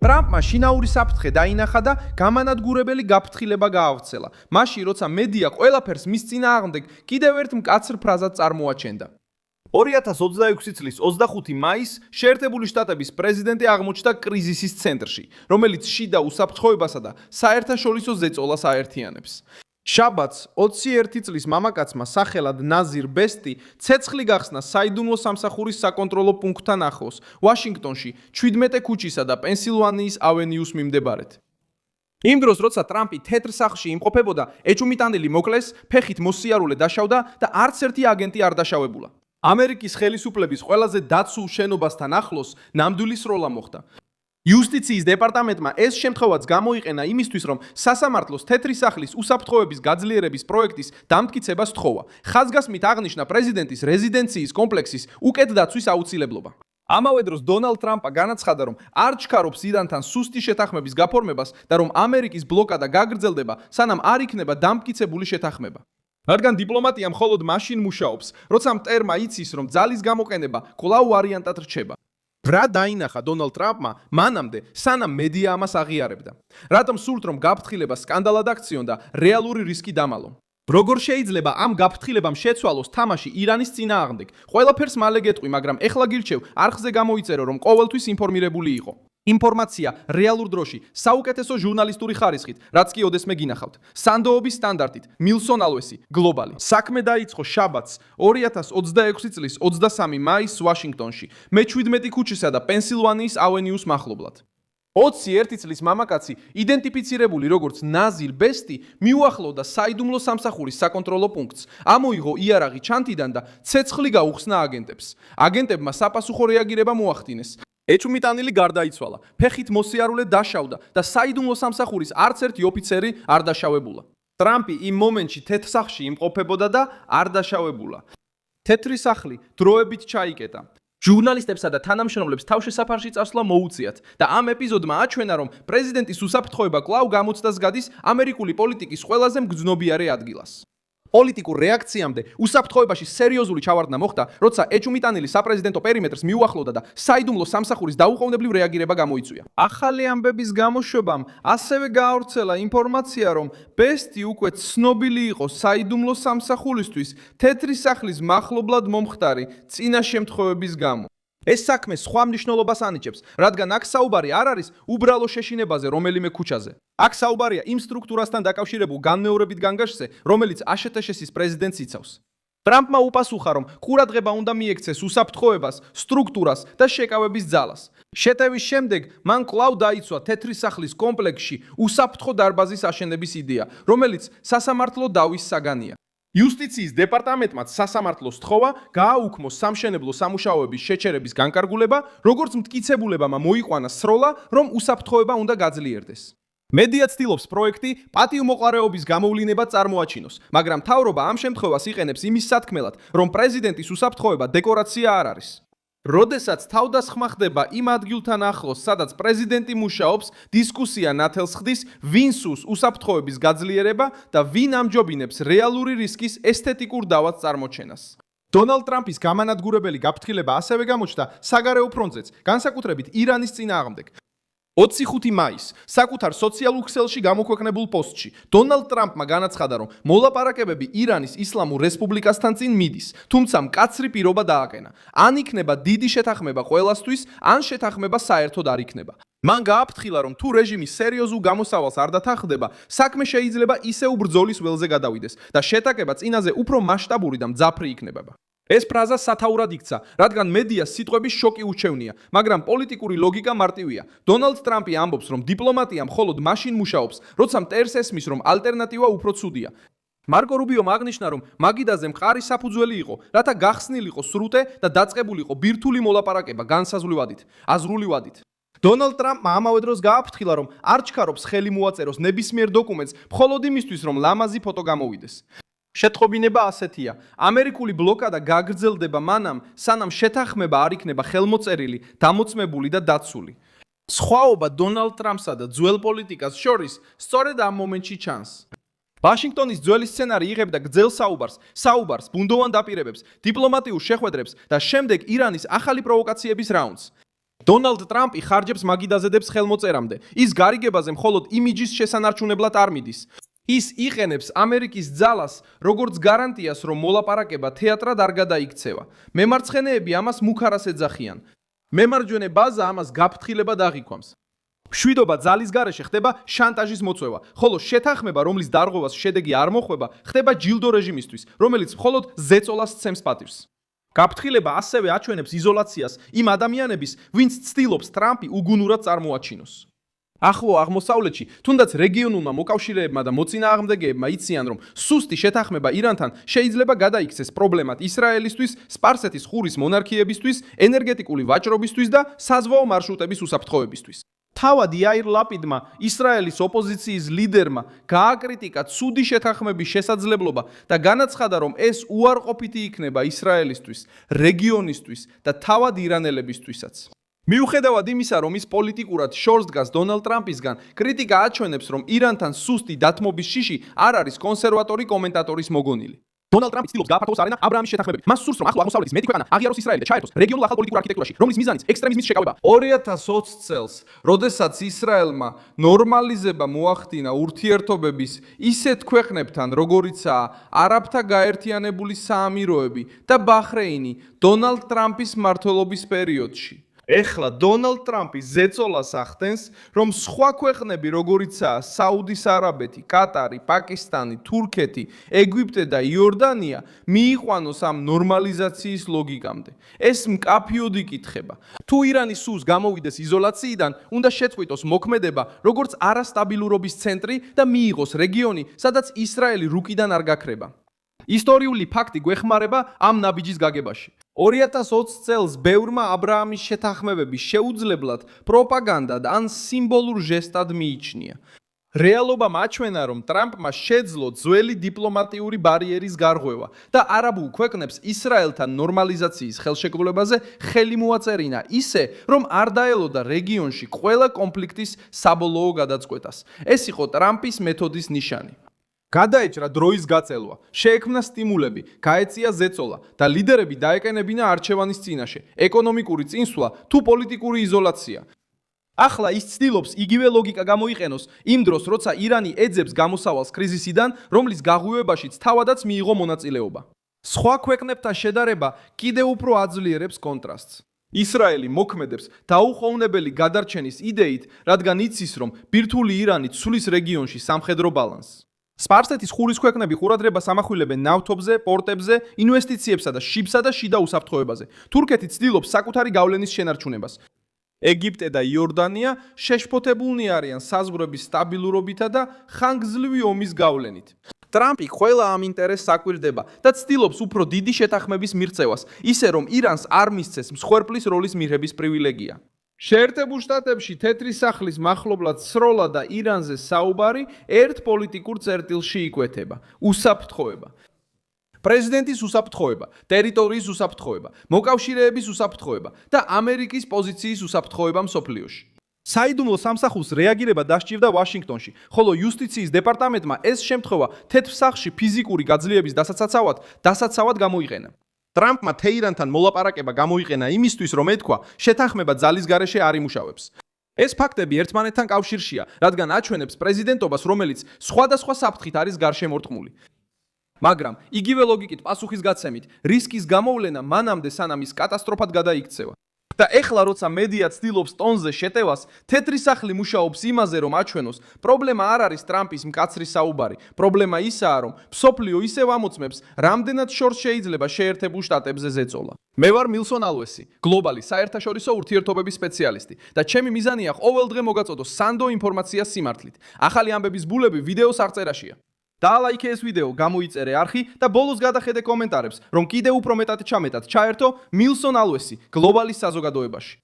ტრამპმა შინაური საფრთხე დაინახა და გამანადგურებელი გაფრთხილება გაავრცელა. მაშინ, როცა მედია ყველაფერს მის წინააღმდეგ კიდევ ერთ მკაცრ ფრაზად წარმოაჩენდა. 2026 წლის 25 მაისს შეერთებული შტატების პრეზიდენტი აღმოჩნდა კრიზისის ცენტრში, რომელიც შიდა უსაფრთხოებასა და საერთაშორისო ზეწოლას აერთიანებს. შაბათს 21 წლის მამაკაცმა სახელად ნაზირ ბესტი ცეცხლი გახსნა საიდუმლო სამსახურის საკონტროლო პუნქტთან ახლოს, ვაშინგტონში, 17 ქუჩისა და პენსილვანიის ავენიუს მიმდებარედ. იმ დროს, როცა ტრამპი თეთრ სახლში იმყოფებოდა, ეჭვმიტანილი მოკლეს, ფეხით მოსიარულე დაშავდა და არც ერთი აგენტი არ დაშავებულა. ამერიკის ხელისუფლების ყველაზე დაცულ შენობასთან ახლოს ნამდვილი სროლა მოხდა. იუსტიციის დეპარტამენტმა ეს შემთხვევაც გამოიყენა იმისთვის, რომ სასამართლოს თეთრი სახლის უსაფრთხოების გაძლიერების პროექტის დამტკიცება სთხოვა. ხაზგასმით აღნიშნა პრეზიდენტის რეზიდენციის კომპლექსის უკეთ დაცვის აუცილებლობა. ამავე დროს დონალდ ტრამპა განაცხადა, რომ არ ჩქარობს ირანთან სუსტი შეთანხმების გაფორმებას და რომ ამერიკის ბლოკადა გაგრძელდება, სანამ არ იქნება დამტკიცებული შეთანხმება. რადგან დიპლომატია მხოლოდ მაშინ მუშაობს, როცა მტერმა იცის, რომ ძალის გამოყენება კვლავ ვარიანტად რჩება. რა დაინახა დონალდ ტრამპმა მანამდე, სანამ მედია ამას აღიარებდა? რატომ სურთ, რომ გაფრთხილება სკანდალად აქციონ და რეალური რისკი დამალონ? როგორ შეიძლება ამ გაფრთხილებამ შეცვალოს თამაში ირანის წინააღმდეგ? ყველაფერს მალე გეტყვი, მაგრამ ეხლა გირჩევ, არხზე გამოიწერო, რომ ყოველთვის ინფორმირებული იყო. ინფორმაცია რეალურ დროში, საუკეთესო ჟურნალისტური ხარისხით, რაც კი ოდესმე გინახავთ. სანდოობის სტანდარტით, მილსონ ალვესი, გლობალი. საქმე დაიწყო შაბათს, 2026 წლის 23 მაისს ვაშინგტონში, მე-17 ქუჩისა და პენსილვანიის ავენიუს მახლობლად. 21 წლის მამაკაცი, იდენტიფიცირებული როგორც ნაზირ ბესტი, მიუახლოვდა საიდუმლო სამსახურის საკონტროლო პუნქტს. ამოიღო იარაღი ჩანთიდან და ცეცხლი გაუხსნა აგენტებს. აგენტებმა საპასუხო რეაგირება მოახდინეს. ეჭვმიტანილი გარდაიცვალა, ფეხით მოსიარულე დაშავდა და საიდუმლო სამსახურის არც ერთი ოფიცერი არ დაშავებულა. ტრამპი იმ მომენტში თეთრ სახლში იმყოფებოდა და არ დაშავებულა. თეთრი სახლი დროებით ჩაიკეტა. ჟურნალისტებსა და თანამშრომლებს თავშესაფარში წასვლა მოუწიათ და ამ ეპიზოდმა აჩვენა, რომ პრეზიდენტის უსაფრთხოება კვლავ გამოცდას გადის ამერიკული პოლიტიკის ყველაზე მგრძნობიარე ადგილას. პოლიტიკურ რეაქციამდე უსაფრთხოებაში სერიოზული ჩავარდნა მოხდა, როცა ეჭვმიტანილი საპრეზიდენტო პერიმეტრს მიუახლოვდა და საიდუმლო სამსახურის დაუყოვნებლივ რეაგირება გამოიწვია. ახალი ამბების გამოშვებამ ასევე გაავრცელა ინფორმაცია, რომ ბესტი უკვე ცნობილი იყო საიდუმლო სამსახურისთვის თეთრი სახლის მახლობლად მომხდარი წინა შემთხვევების გამო. ეს საქმე სხვა მნიშვნელობას ანიჭებს, რადგან აქ საუბარი არ არის უბრალო შეშინებაზე რომელიმე ქუჩაზე. აქ საუბარია იმ სტრუქტურასთან დაკავშირებულ განმეორებით განგაშზე, რომელიც აშტშ-ის პრეზიდენტს იცავს. ტრამპმა უპასუხა, რომ ყურადღება უნდა მიექცეს უსაფრთხოებას, სტრუქტურას და შეკავების ძალას. შეტევის შემდეგ მან კვლავ დაიცვა თეთრი სახლის კომპლექსში უსაფრთხო დარბაზის აშენების იდეა, რომელიც სასამართლო დავის საგანია. იუსტიციის დეპარტამენტმაც სასამართლოს სთხოვა გააუქმო სამშენებლო სამუშაოების შეჩერების განკარგულება, როგორც მტკიცებულებამ მოიყვანა სროლა, რომ უსაფრთხოება უნდა გაძლიერდეს. მედია ცდილობს პროექტი პატივმოყარეობის გამოვლინებად წარმოაჩინოს, მაგრამ მთავრობა ამ შემთხვევას იყენებს იმის სათქმელად, რომ პრეზიდენტის უსაფრთხოება დეკორაცია არ არის. როდესაც თავდასხმა ხდება იმ ადგილთან ახლოს, სადაც პრეზიდენტი მუშაობს, დისკუსია ნათელს ხდის, ვინ სურს უსაფრთხოების გაძლიერება და ვინ ამჯობინებს რეალური რისკის ესთეტიკურ დავას წარმოჩენას. დონალდ ტრამპის გამანადგურებელი გაფრთხილება ასევე გამოჩნდა საგარეო ფრონტზეც, განსაკუთრებით ირანის წინააღმდეგ. 25 მაისს საკუთარ სოციალურ ქსელში გამოქვეყნებულ პოსტში დონალდ ტრამპმა განაცხადა, რომ მოლაპარაკებები ირანის ისლამურ რესპუბლიკასთან წინ მიდის, თუმცა მკაცრი პირობა დააყენა. ან იქნება დიდი შეთანხმება ყველასთვის, ან შეთანხმება საერთოდ არ იქნება. მან გააფრთხილა, რომ თუ რეჟიმი სერიოზულ გამოსავალს არ დათანხმდება, საქმე შეიძლება ისევ ბრძოლის ველზე გადავიდეს და შეტაკება წინაზე უფრო მასშტაბური და მძაფრი იქნება. ეს ფრაზა სათაურად იქცა, რადგან მედიას სიტყვების შოკი უჩევნია, მაგრამ პოლიტიკური ლოგიკა მარტივია. დონალდ ტრამპი ამბობს, რომ დიპლომატია მხოლოდ მაშინ მუშაობს, როცა მტერს ესმის, რომ ალტერნატივა უფრო ცუდია. მარკო რუბიომ აღნიშნა, რომ მაგიდაზე მყარი საფუძველი იყო, რათა გახსნილიყო სრუტე და დაწყებულიყო ბირთვული მოლაპარაკება განსაზღვრივადით, აზრული ვადით. დონალდ ტრამპმა ამავე დროს გააფრთხილა, რომ არ ჩქარობს ხელი მოაწეროს ნებისმიერ დოკუმენტს, მხოლოდ იმისთვის, რომ ლამაზი ფოტო გამოვიდეს. შეტყობინება ასეთია: ამერიკული ბლოკადა გაგრძელდება მანამ, სანამ შეთანხმება არ იქნება ხელმოწერილი, დამოწმებული და დაცული. სხვაობა დონალდ ტრამპსა და ძველ პოლიტიკას შორის სწორედ ამ მომენტში ჩანს. ვაშინგტონის ძველი სცენარი იღებდა გრძელ საუბარს, ბუნდოვან დაპირებებს, დიპლომატიურ შეხვედრებს და შემდეგ ირანის ახალი პროვოკაციების რაუნდს. დონალდ ტრამპი ხარჯებს მაგიდაზედებს ხელმოწერამდე. ის გარიგებაზე მხოლოდ იმიჯის შესანარჩუნებლად არ მიდის. ის იყენებს ამერიკის ძალას როგორც გარანტიას, რომ მოლაპარაკება თეატრად არ გადაიქცევა. მემარცხენეები ამას მუქარას ეძახიან. მემარჯვენე ბაზა ამას გაფრთხილებად აღიქვამს. მშვიდობა ძალის გარეშე ხდება შანტაჟის მოწვევა, ხოლო შეთანხმება, რომლის დარღვევას შედეგი არ მოხვება, ხდება ჯილდო რეჟიმისთვის, რომელიც მხოლოდ ზეწოლას სცემს პატივს. გაფრთხილება ასევე აჩვენებს იზოლაციას იმ ადამიანების, ვინც ცდილობს ტრამპი უგუნურად წარმოაჩინოს. ახლო აღმოსავლეთში, თუნდაც რეგიონულმა მოკავშირეებმა და მოწინააღმდეგეებმა იციან, რომ სუსტი შეთანხმება ირანთან შეიძლება გადაიქცეს პრობლემად ისრაელისთვის, სპარსეთის ყურის მონარქიებისთვის, ენერგეტიკული ვაჭრობისთვის და საზღვაო მარშრუტების უსაფრთხოებისთვის. თავად იაირ ლაპიდმა, ისრაელის ოპოზიციის ლიდერმა, გააკრიტიკა ცუდი შეთანხმების შესაძლებლობა და განაცხადა, რომ ეს უარყოფითი იქნება ისრაელისთვის, რეგიონისთვის და თავად ირანელებისთვისაც. მიუხედავად იმისა, რომ ის პოლიტიკურად შორს დგას დონალდ ტრამპისგან, კრიტიკა აჩვენებს, რომ ირანთან სუსტი დათმობის შიში არ არის კონსერვატორი კომენტატორის მოგონილი. დონალდ ტრამპი ცდილობს გააფართოვოს არენა აბრაამის შეთანხმებებით. მას სურს, რომ ახლო აღმოსავლეთის მეტი ქვეყანა აღიაროს ისრაელი და ჩაერთოს რეგიონულ ახალ პოლიტიკურ არქიტექტურაში, რომლის მიზანიც ექსტრემიზმის შეკავება. 2020 წელს, როდესაც ისრაელმა ნორმალიზება მოახდინა ურთიერთობების ისეთ ქვეყნებთან, როგორიცაა არაბთა გაერთიანებული საამიროები და ბაჰრეინი, დონალდ ტრამპის მმართველობის პერიოდში. ეხლა დონალდ ტრამპი ზეწოლას ახდენს, რომ სხვა ქვეყნები, როგორიცაა საუდის არაბეთი, კატარი, პაკისტანი, თურქეთი, ეგვიპტე და იორდანია, მიიყვანოს ამ ნორმალიზაციის ლოგიკამდე. ეს მკაფიოდ იკითხება. თუ ირანი სულს გამოვიდეს იზოლაციიდან, უნდა შეწყვიტოს მოქმედება, როგორც არასტაბილურობის ცენტრი და მიიღოს რეგიონი, სადაც ისრაელი რუკიდან არ გაქრება. ისტორიული ფაქტი გვეხმარება ამ ნაბიჯის გაგებაში. 2020 წელს ბევრმა აბრაამის შეთანხმებების შეუძლებლად პროპაგანდად ან სიმბოლურ ჟესტად მიიჩნია. რეალობამ აჩვენა, რომ ტრამპმა შეძლო ძველი დიპლომატიური ბარიერის გარღვევა და არაბულ ქვეყნებს ისრაელთან ნორმალიზაციის ხელშეკრულებაზე ხელი მოაწერინა ისე, რომ არ დაელოდა რეგიონში ყველა კონფლიქტის საბოლოო გადაწყვეტას. ეს იყო ტრამპის მეთოდის ნიშანი. გადაეჭრა დროის გაწელვა, შეექმნა სტიმულები, გაეწია ზეწოლა და ლიდერები დაეკენებინა არჩევანის წინაშე, ეკონომიკური წინსვლა თუ პოლიტიკური იზოლაცია. ახლა ის ცდილობს იგივე ლოგიკა გამოიყენოს იმ დროს, როცა ირანი ეძებს გამოსავალს კრიზისიდან, რომლის გაღვივებაშიც თავადაც მიიღო მონაწილეობა. სხვა ქვეყნებთან შედარება კიდევ უფრო აძლიერებს კონტრასტს. ისრაელი მოქმედებს დაუყოვნებელი გადარჩენის იდეით, რადგან იცის, რომ ბირთვული ირანი ცვლის რეგიონში სამხედრო ბალანსს. სპარსეთის ყურის ქვეყნები ყურადღებას ამახვილებენ ნავთობზე, პორტებზე, ინვესტიციებსა და შიბსა და შიდა უსაფრთხოებაზე. თურქეთი ცდილობს საკუთარი გავლენის შენარჩუნებას. ეგვიპტე და იორდანია შეშფოთებულნი არიან საზღვრების სტაბილურობითა და ხანგრძლივი ომის გავლენით. ტრამპი ყველა ამ ინტერესს აკვირდება და ცდილობს უფრო დიდი შეთანხმების მიღწევას, ისე რომ ირანს არ მისცეს მსხვერპლის როლის მიღების პრივილეგია. შეერთებულ შტატებში თეთრი სახლის მახლობლად სროლა და ირანზე საუბარი ერთ პოლიტიკურ წერტილში იკვეთება: უსაფრთხოება. პრეზიდენტის უსაფრთხოება, ტერიტორიის უსაფრთხოება, მოკავშირეების უსაფრთხოება და ამერიკის პოზიციის უსაფრთხოება მსოფლიოში. საიდუმლო სამსახურს რეაგირება დასჭირდა ვაშინგტონში, ხოლო იუსტიციის დეპარტამენტმა ეს შემთხვევა თეთრ სახლში ფიზიკური გაძლიერების დასაცავად გამოიყენა. ტრამპმა თეირანთან მოლაპარაკება გამოიყენა იმისთვის, რომ ეთქვა, შეთანხმება ძალის გარეშე არ იმუშავებს. ეს ფაქტები ერთმანეთთან კავშირშია, რადგან აჩვენებს პრეზიდენტობას, რომელიც სხვადასხვა საფრთხით არის გარშემორტყმული. მაგრამ იგივე ლოგიკით პასუხისგაცემით, რისკის გამოვლენა მანამდე სანამ ის კატასტროფად გადაიქცევა. და ეხლა როცა მედია ცდილობს ტონზე შეტევას, თეთრი სახლი მუშაობს იმაზე, რომ აჩვენოს, პრობლემა არ არის ტრამპის მკაცრი საუბარი, პრობლემა ისაა, რომ მსოფლიო ისევ ამოწმებს, რამდენად შორს შეიძლება შეერთებულ შტატებზე ზეწოლა. მე ვარ მილსონ ალვესი, გლობალი საერთაშორისო ურთიერთობების სპეციალისტი და ჩემი მიზანია ყოველდღე მოგაწოდოს სანდო ინფორმაცია სიმართლით. ახალი ამბების ბულები ვიდეოს აღწერაშია. დაალაიქე ეს ვიდეო, გამოიწერე არხი და ბოლოს გადახედე კომენტარებს, რომ კიდევ უფრო მეტად ჩამეტად ჩაერთო მილსონ ალვესი გლობალის საზოგადოებაში.